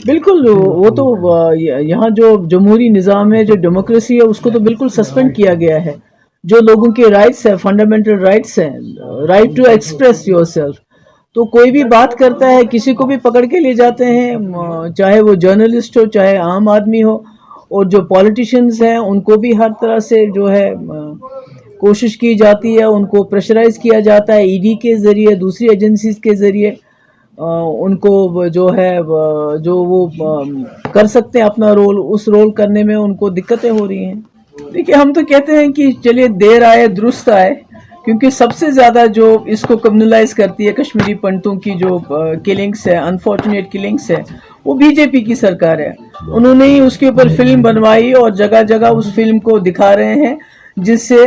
بالکل وہ تو یہاں جو جمہوری نظام ہے، جو ڈیموکریسی ہے، اس کو تو بالکل سسپینڈ کیا گیا ہے. جو لوگوں کے رائٹس ہیں، فنڈامنٹل رائٹس ہیں، right to express yourself, تو کوئی بھی بات کرتا ہے کسی کو بھی پکڑ کے لے جاتے ہیں، چاہے وہ جرنلسٹ ہو چاہے عام آدمی ہو. اور جو پولیٹیشنز ہیں ان کو بھی ہر طرح سے جو ہے کوشش کی جاتی ہے، ان کو پریشرائز کیا جاتا ہے، ای ڈی کے ذریعے، دوسری ایجنسیز کے ذریعے. ان کو جو ہے جو وہ کر سکتے ہیں اپنا رول، اس رول کرنے میں ان کو دقتیں ہو رہی ہیں. دیکھیے ہم تو کہتے ہیں کہ چلیے دیر آئے درست آئے، کیونکہ سب سے زیادہ جو اس کو کمیونلائز کرتی ہے کشمیری پنڈتوں کی جو کلنگس ہے، انفارچونیٹ کلنگس ہے، وہ بی جے پی کی سرکار ہے. انہوں نے ہی اس کے اوپر فلم بنوائی اور جگہ جگہ اس فلم کو دکھا رہے ہیں، جس سے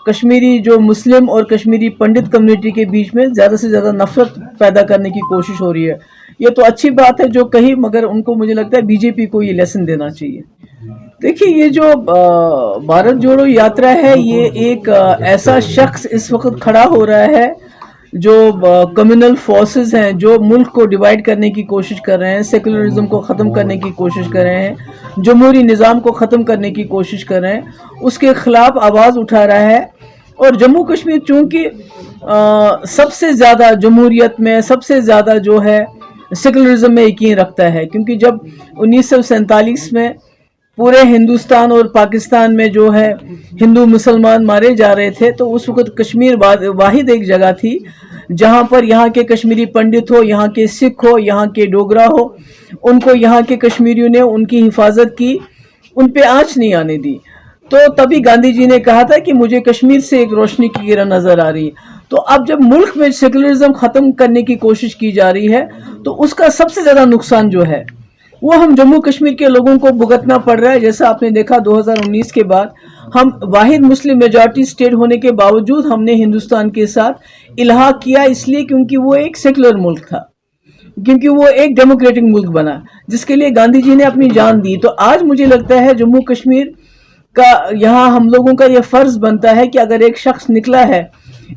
کشمیری جو مسلم اور کشمیری پنڈت کمیونٹی کے بیچ میں زیادہ سے زیادہ نفرت پیدا کرنے کی کوشش ہو رہی ہے. یہ تو اچھی بات ہے جو کہی، مگر ان کو مجھے لگتا ہے بی جے پی کو یہ لیسن دینا چاہیے. دیکھیے یہ جو بھارت جوڑو یاترا ہے، یہ ایک ایسا شخص اس وقت کھڑا ہو رہا ہے جو کمیونل فورسز ہیں، جو ملک کو ڈیوائیڈ کرنے کی کوشش کر رہے ہیں، سیکولرزم کو ختم کرنے کی کوشش کر رہے ہیں، جمہوری نظام کو ختم کرنے کی کوشش کر رہے ہیں، اس کے خلاف آواز اٹھا رہا ہے. اور جموں کشمیر چونکہ سب سے زیادہ جمہوریت میں، سب سے زیادہ جو ہے سیکولرزم میں یقین رکھتا ہے، کیونکہ جب 1947 میں پورے ہندوستان اور پاکستان میں جو ہے ہندو مسلمان مارے جا رہے تھے، تو اس وقت کشمیر واحد ایک جگہ تھی جہاں پر یہاں کے کشمیری پنڈت ہو، یہاں کے سکھ ہو، یہاں کے ڈوگرا ہو، ان کو یہاں کے کشمیریوں نے ان کی حفاظت کی، ان پہ آنچ نہیں آنے دی. تو تبھی گاندھی جی نے کہا تھا کہ مجھے کشمیر سے ایک روشنی کی کرن نظر آ رہی ہے. تو اب جب ملک میں سیکولرزم ختم کرنے کی کوشش کی جا رہی ہے، تو اس کا سب سے زیادہ نقصان جو ہے وہ ہم جموں کشمیر کے لوگوں کو بھگتنا پڑ رہا ہے. جیسا آپ نے دیکھا 2019 کے بعد ہم واحد مسلم میجارٹی سٹیٹ ہونے کے باوجود ہم نے ہندوستان کے ساتھ الحاق کیا، اس لیے کیونکہ وہ ایک سیکولر ملک تھا، کیونکہ وہ ایک ڈیموکریٹک ملک بنا جس کے لیے گاندھی جی نے اپنی جان دی. تو آج مجھے لگتا ہے جموں کشمیر کا یہاں ہم لوگوں کا یہ فرض بنتا ہے کہ اگر ایک شخص نکلا ہے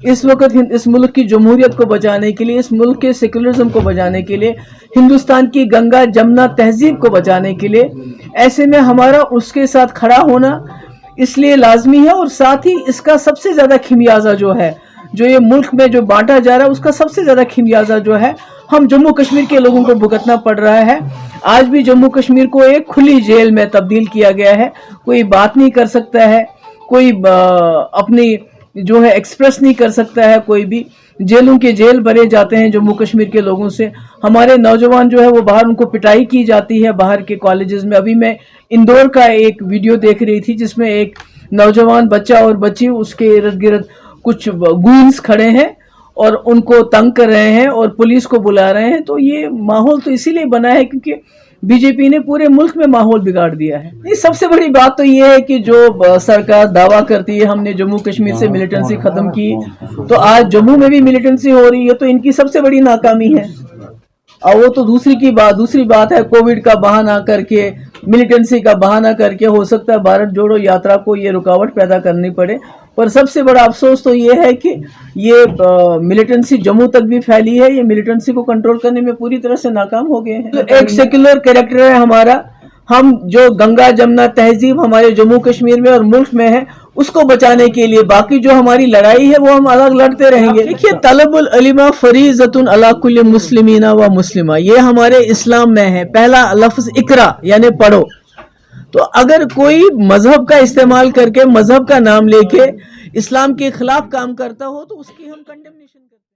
اس وقت اس ملک کی جمہوریت کو بچانے کے لیے، اس ملک کے سیکولرزم کو بچانے کے لیے، ہندوستان کی گنگا جمنا تہذیب کو بچانے کے لیے، ایسے میں ہمارا اس کے ساتھ کھڑا ہونا اس لیے لازمی ہے. اور ساتھ ہی اس کا سب سے زیادہ خمیازہ جو ہے، جو یہ ملک میں جو بانٹا جا رہا ہے، اس کا سب سے زیادہ خمیازہ جو ہے ہم جموں کشمیر کے لوگوں کو بھگتنا پڑ رہا ہے. آج بھی جموں کشمیر کو ایک کھلی جیل میں تبدیل کیا گیا ہے، کوئی بات نہیں کر سکتا ہے، کوئی اپنی جو ہے ایکسپریس نہیں کر سکتا ہے، کوئی بھی جیلوں کے جیل بھرے جاتے ہیں جموں کشمیر کے لوگوں سے. ہمارے نوجوان جو ہے وہ باہر ان کو پٹائی کی جاتی ہے باہر کے کالجز میں. ابھی میں اندور کا ایک ویڈیو دیکھ رہی تھی جس میں ایک نوجوان بچہ اور بچی، اس کے ارد گرد کچھ گونز کھڑے ہیں اور ان کو تنگ کر رہے ہیں اور پولیس کو بلا رہے ہیں. تو یہ ماحول تو اسی لیے بنا ہے کیونکہ بی جے پی نے پورے ملک میں ماحول بگاڑ دیا ہے. سب سے بڑی بات تو یہ ہے کہ جو سرکار دعویٰ کرتی ہے ہم نے جموں کشمیر سے ملیٹنسی ختم کی، تو آج جموں میں بھی ملیٹنسی ہو رہی ہے، تو ان کی سب سے بڑی ناکامی ہے. اور وہ تو دوسری بات ہے، کووڈ کا بہانہ کر کے، ملیٹنسی کا بہانہ کر کے ہو سکتا ہے بھارت جوڑو یاترا کو یہ رکاوٹ پیدا کرنی پڑے. پر سب سے بڑا افسوس تو یہ ہے کہ یہ ملیٹنسی جموں تک بھی پھیلی ہے، یہ ملیٹنسی کو کنٹرول کرنے میں پوری طرح سے ناکام ہو گئے ہیں. ایک سیکولر کریکٹر ہے ہمارا، ہم جو گنگا جمنا تہذیب ہمارے جموں کشمیر میں اور ملک میں ہے اس کو بچانے کے لیے باقی جو ہماری لڑائی ہے وہ ہم الگ لڑتے رہیں گے. دیکھیے طلب العلم فریضۃ علی کل مسلمین و مسلمہ، یہ ہمارے اسلام میں ہے. پہلا لفظ اقرا یعنی پڑھو. تو اگر کوئی مذہب کا استعمال کر کے، مذہب کا نام لے کے اسلام کے خلاف کام کرتا ہو تو اس کی ہم کنڈمنیشن کرتے ہیں.